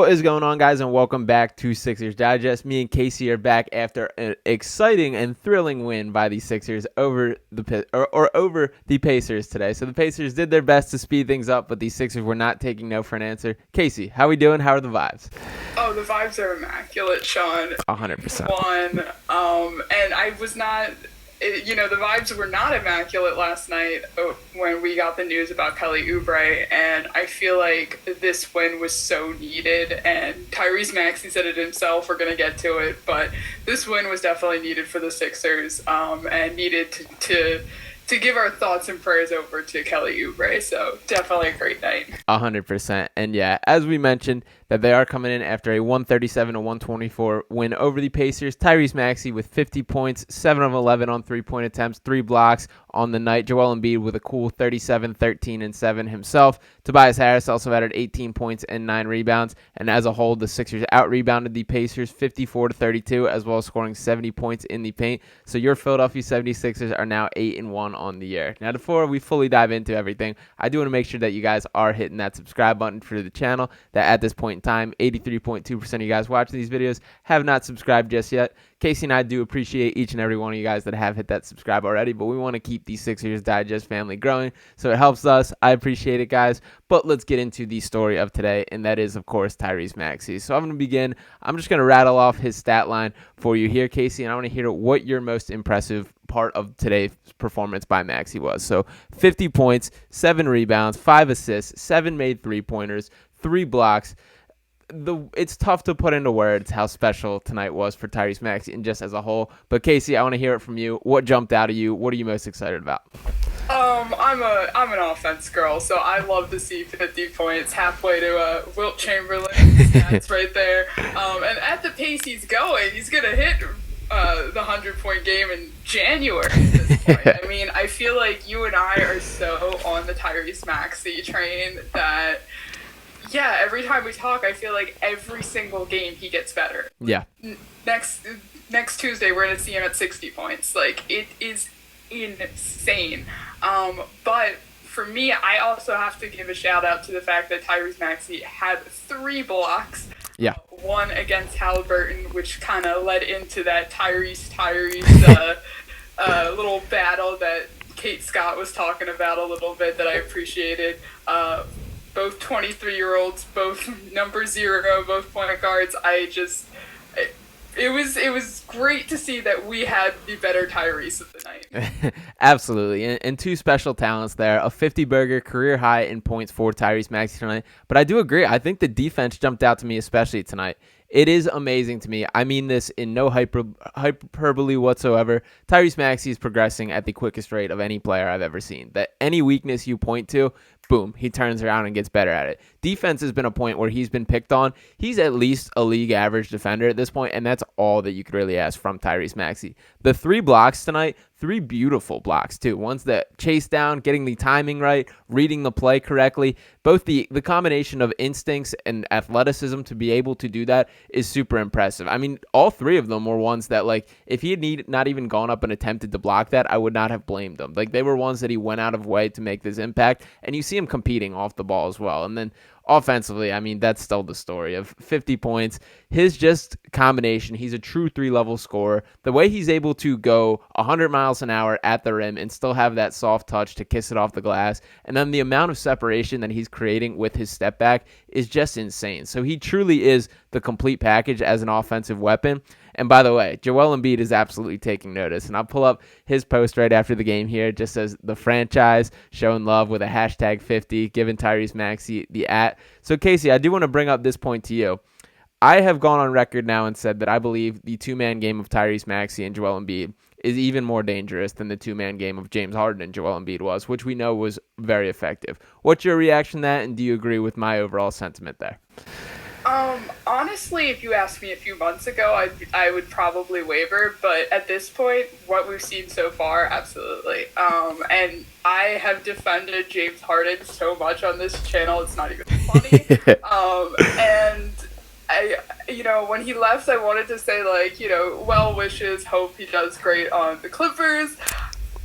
What is going on, guys, and welcome back to Sixers Digest. Me and Casey are back after an exciting and thrilling win by the Sixers over over the Pacers today. So the Pacers did their best to speed things up, but the Sixers were not taking no for an answer. Casey, how we doing? How are the vibes? Oh, the vibes are immaculate, Sean. 100%. One, and I was not. The vibes were not immaculate last night when we got the news about Kelly Oubre, and I feel like this win was so needed, and Tyrese Maxey said it himself, we're going to get to it, but this win was definitely needed for the Sixers, and needed to give our thoughts and prayers over to Kelly Oubre, so definitely a great night. 100%. And yeah, as we mentioned, that they are coming in after a 137 to 124 win over the Pacers. Tyrese Maxey with 50 points, 7 of 11 on three-point attempts, 3 blocks on the night. Joel Embiid with a cool 37, 13, and 7 himself. Tobias Harris also added 18 points and 9 rebounds. And as a whole, the Sixers out-rebounded the Pacers 54 to 32, as well as scoring 70 points in the paint. So your Philadelphia 76ers are now 8-1 on the year. Now, before we fully dive into everything, I do want to make sure that you guys are hitting that subscribe button for the channel. That at this point in time, 83.2% of you guys watching these videos have not subscribed just yet. Casey and I do appreciate each and every one of you guys that have hit that subscribe already, but we want to keep the Sixers Digest family growing, so it helps us. I appreciate it, guys. But let's get into the story of today, and that is, of course, Tyrese Maxey. So I'm going to begin. I'm just going to rattle off his stat line for you here, Casey, and I want to hear what your most impressive part of today's performance by Maxey was. So 50 points, 7 rebounds, 5 assists, 7 made three-pointers, 3 blocks. It's tough to put into words how special tonight was for Tyrese Maxey and just as a whole. But Casey, I want to hear it from you. What jumped out of you? What are you most excited about? I'm an offense girl, so I love to see 50 points, halfway to Wilt Chamberlain stats right there. And at the pace he's going, he's gonna hit the 100-point game in January at this point. I mean, I feel like you and I are so on the Tyrese Maxey train that, yeah, every time we talk, I feel like every single game he gets better. Yeah. Next Tuesday, we're going to see him at 60 points. Like, it is insane. But for me, I also have to give a shout out to the fact that Tyrese Maxey had 3 blocks. Yeah. One against Halliburton, which kind of led into that Tyrese little battle that Kate Scott was talking about a little bit that I appreciated. Both 23-year-olds, both number 0, both point guards. It was great to see that we had the better Tyrese of the night. Absolutely. And 2 special talents there. A 50-burger career high in points for Tyrese Maxey tonight. But I do agree. I think the defense jumped out to me, especially tonight. It is amazing to me. I mean this in no hyperbole whatsoever. Tyrese Maxey is progressing at the quickest rate of any player I've ever seen. That any weakness you point to, boom, he turns around and gets better at it. Defense has been a point where he's been picked on. He's at least a league average defender at this point, and that's all that you could really ask from Tyrese Maxey. The 3 blocks tonight, 3 beautiful blocks too. Ones that chase down, getting the timing right, reading the play correctly. Both the combination of instincts and athleticism to be able to do that is super impressive. I mean, all 3 of them were ones that, like, if he had not even gone up and attempted to block that, I would not have blamed him. Like, they were ones that he went out of way to make this impact, and you see him competing off the ball as well. And then offensively, I mean, that's still the story of 50 points. His just combination, he's a true 3-level scorer. The way he's able to go 100 miles an hour at the rim and still have that soft touch to kiss it off the glass, and then the amount of separation that he's creating with his step back is just insane. So he truly is the complete package as an offensive weapon. And by the way, Joel Embiid is absolutely taking notice. And I'll pull up his post right after the game here. It just says the franchise showing love with a hashtag 50, giving Tyrese Maxey the @ So Casey, I do want to bring up this point to you. I have gone on record now and said that I believe the 2-man game of Tyrese Maxey and Joel Embiid is even more dangerous than the 2-man game of James Harden and Joel Embiid was, which we know was very effective. What's your reaction to that, and do you agree with my overall sentiment there? Honestly, if you asked me a few months ago, I would probably waver, but at this point, what we've seen so far, absolutely. And I have defended James Harden so much on this channel, it's not even funny. And when he left, I wanted to say, well wishes, hope he does great on the Clippers.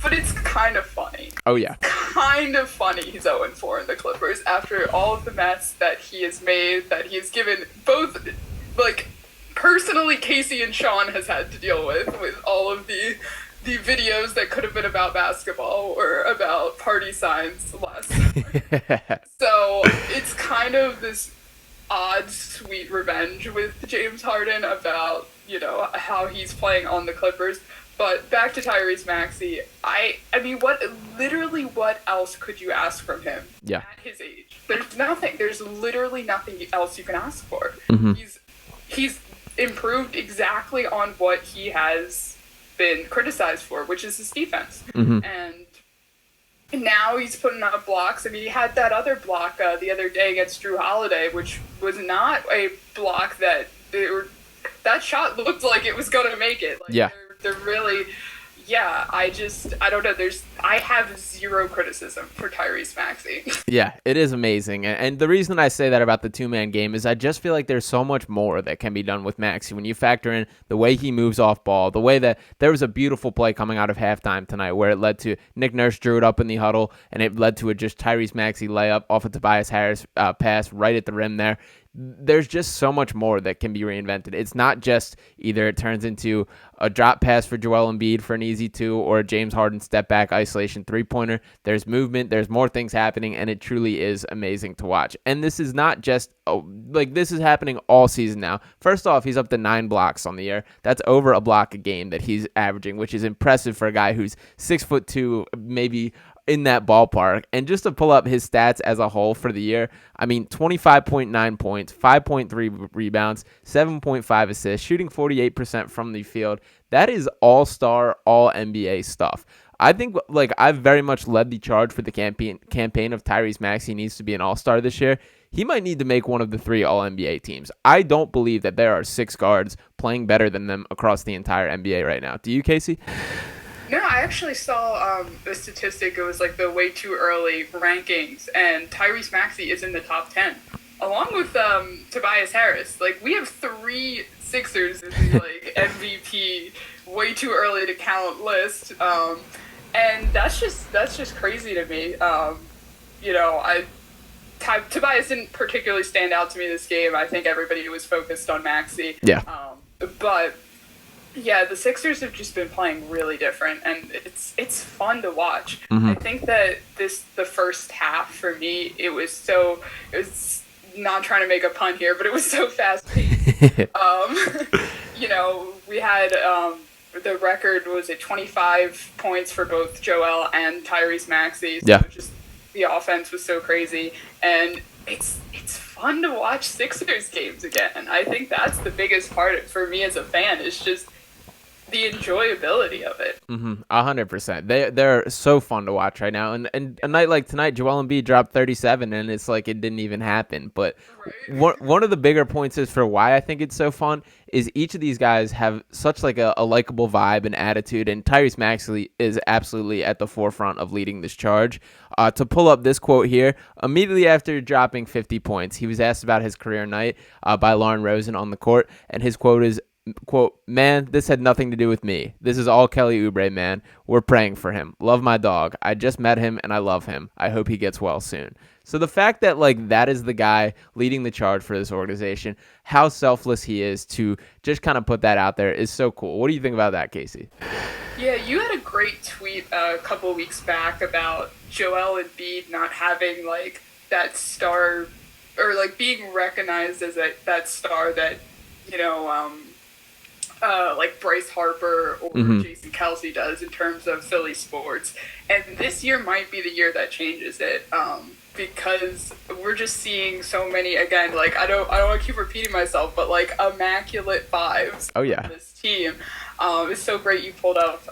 But it's kind of funny. Oh, yeah. Kind of funny he's 0-4 in the Clippers after all of the mess that he has made, that he has given both, like, personally Casey and Sean has had to deal with all of the videos that could have been about basketball or about party signs last summer. So it's kind of this odd, sweet revenge with James Harden about, you know, how he's playing on the Clippers. But back to Tyrese Maxey, I mean, what else could you ask from him at his age? There's nothing. There's literally nothing else you can ask for. Mm-hmm. He's improved exactly on what he has been criticized for, which is his defense. Mm-hmm. And now he's putting up blocks. I mean, he had that other block the other day against Drew Holiday, which was not a block that that shot looked like it was going to make it. Like, they're really, I don't know. I have zero criticism for Tyrese Maxey. Yeah, it is amazing. And the reason I say that about the two-man game is I just feel like there's so much more that can be done with Maxey when you factor in the way he moves off ball, the way that there was a beautiful play coming out of halftime tonight where it led to Nick Nurse drew it up in the huddle, and it led to a just Tyrese Maxey layup off of Tobias Harris pass right at the rim there. There's just so much more that can be reinvented. It's not just either it turns into a drop pass for Joel Embiid for an easy 2 or a James Harden step back isolation 3-pointer. There's movement. There's more things happening, and it truly is amazing to watch. And this is not just this is happening all season now. First off, he's up to 9 blocks on the year. That's over a block a game that he's averaging, which is impressive for a guy who's 6'2", maybe in that ballpark. And just to pull up his stats as a whole for the year, I mean, 25.9 points, 5.3 rebounds, 7.5 assists, shooting 48% from the field. That is all-star, all-NBA stuff. I think I've very much led the charge for the campaign of Tyrese Maxey needs to be an all-star this year. He might need to make one of the 3 all-NBA teams. I don't believe that there are 6 guards playing better than them across the entire NBA right now. Do you, Casey? No, I actually saw a statistic. It was like the way too early rankings, and Tyrese Maxey is in the top 10, along with Tobias Harris. Like, we have 3 Sixers in the MVP way too early to count list, and that's just crazy to me. Tobias didn't particularly stand out to me this game. I think everybody was focused on Maxey. Yeah. But yeah, the Sixers have just been playing really different, and it's fun to watch. Mm-hmm. I think that the first half for me, it was not trying to make a pun here, but it was so fast paced. We had the record was 25 points for both Joel and Tyrese Maxey. So just the offense was so crazy, and it's fun to watch Sixers games again. I think that's the biggest part for me as a fan, is just the enjoyability of it. 100%. They're so fun to watch right now. And a night like tonight, Joel Embiid dropped 37, and it's like it didn't even happen. But one of the bigger points is for why I think it's so fun is each of these guys have such like a likable vibe and attitude, and Tyrese Maxey is absolutely at the forefront of leading this charge. To pull up this quote here, immediately after dropping 50 points, he was asked about his career night by Lauren Rosen on the court, and his quote is, quote, "Man, this had nothing to do with me. This is all Kelly Oubre, man. We're praying for him. Love my dog. I just met him and I love him. I hope he gets well soon." So the fact that that is the guy leading the charge for this organization, how selfless he is to just kind of put that out there is so cool. What do you think about that, Casey? Yeah, you had a great tweet a couple weeks back about Joel Embiid not having that star, or being recognized as that star that like Bryce Harper or Jason Kelsey does in terms of Philly sports. And this year might be the year that changes it, because we're just seeing so many, again, I don't want to keep repeating myself, but immaculate fives on this team. It's so great you pulled up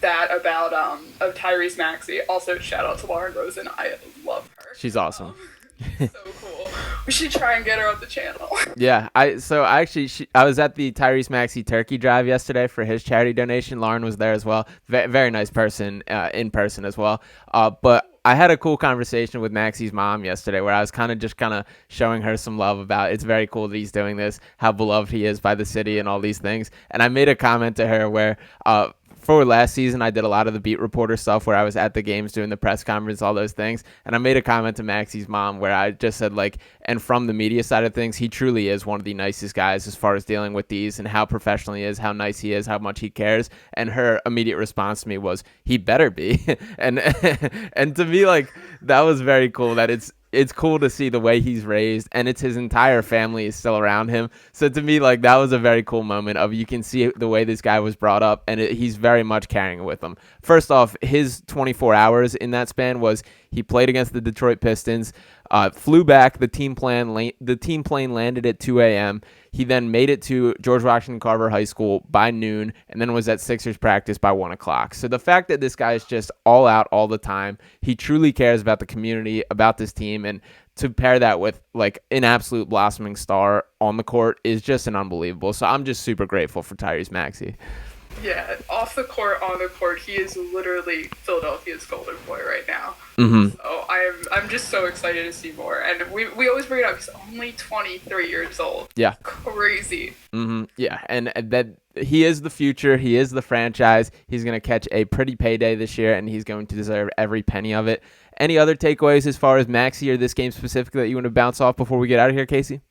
that about of Tyrese Maxey. Also, shout out to Lauren Rosen. I love her. She's awesome. So cool. We should try and get her on the channel. Yeah, I was at the Tyrese Maxey turkey drive yesterday for his charity donation. Lauren was there as well. Very nice person in person as well. But I had a cool conversation with Maxey's mom yesterday where I was kind of showing her some love about it's very cool that he's doing this, how beloved he is by the city and all these things. And I made a comment to her where forward last season, I did a lot of the beat reporter stuff where I was at the games doing the press conference, all those things. And I made a comment to Maxey's mom where I just said, like, and from the media side of things, he truly is one of the nicest guys as far as dealing with these and how professional he is, how nice he is, how much he cares. And her immediate response to me was, he better be. and and to me, like, that was very cool that it's cool to see the way he's raised, and it's his entire family is still around him. So to me, like, that was a very cool moment of you can see the way this guy was brought up, and he's very much carrying it with him. First off, his 24 hours in that span was he played against the Detroit Pistons, flew back. The team plane landed at 2 a.m. He then made it to George Washington Carver High School by noon, and then was at Sixers practice by 1 o'clock. So the fact that this guy is just all out all the time, he truly cares about the community, about this team, and to pair that with like an absolute blossoming star on the court is just an unbelievable. So I'm just super grateful for Tyrese Maxey. Yeah, off the court, on the court, he is literally Philadelphia's golden boy right now. Mm-hmm. So I'm just so excited to see more. And we always bring it up. He's only 23 years old. Yeah, crazy. Mm-hmm. Yeah, and that he is the future. He is the franchise. He's gonna catch a pretty payday this year, and he's going to deserve every penny of it. Any other takeaways as far as Maxey or this game specifically that you want to bounce off before we get out of here, Casey?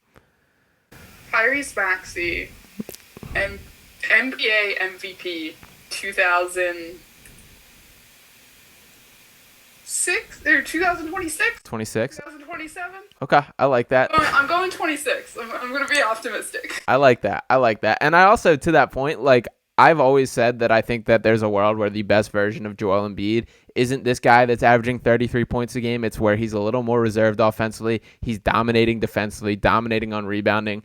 Tyrese Maxey, NBA MVP 2006 or 2026? 26. 2027? Okay, I like that. I'm going 26. I'm going to be optimistic. I like that. And I also, to that point, like, I've always said that I think that there's a world where the best version of Joel Embiid isn't this guy that's averaging 33 points a game. It's where he's a little more reserved offensively. He's dominating defensively, dominating on rebounding.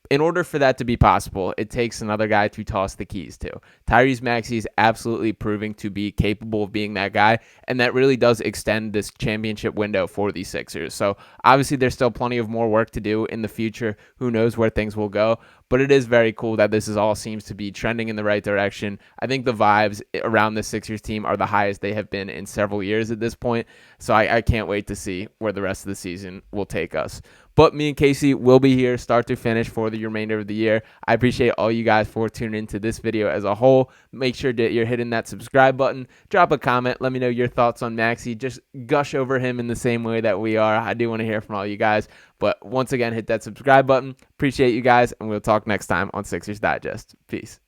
In order for that to be possible, it takes another guy to toss the keys to. Tyrese Maxey is absolutely proving to be capable of being that guy, and that really does extend this championship window for the Sixers. So obviously there's still plenty of more work to do in the future. Who knows where things will go, but it is very cool that this is all seems to be trending in the right direction. I think the vibes around the Sixers team are the highest they have been in several years at this point, so I can't wait to see where the rest of the season will take us. But me and Casey will be here start to finish for the remainder of the year. I appreciate all you guys for tuning into this video as a whole. Make sure that you're hitting that subscribe button. Drop a comment. Let me know your thoughts on Maxey. Just gush over him in the same way that we are. I do want to hear from all you guys. But once again, hit that subscribe button. Appreciate you guys, and we'll talk next time on Sixers Digest. Peace.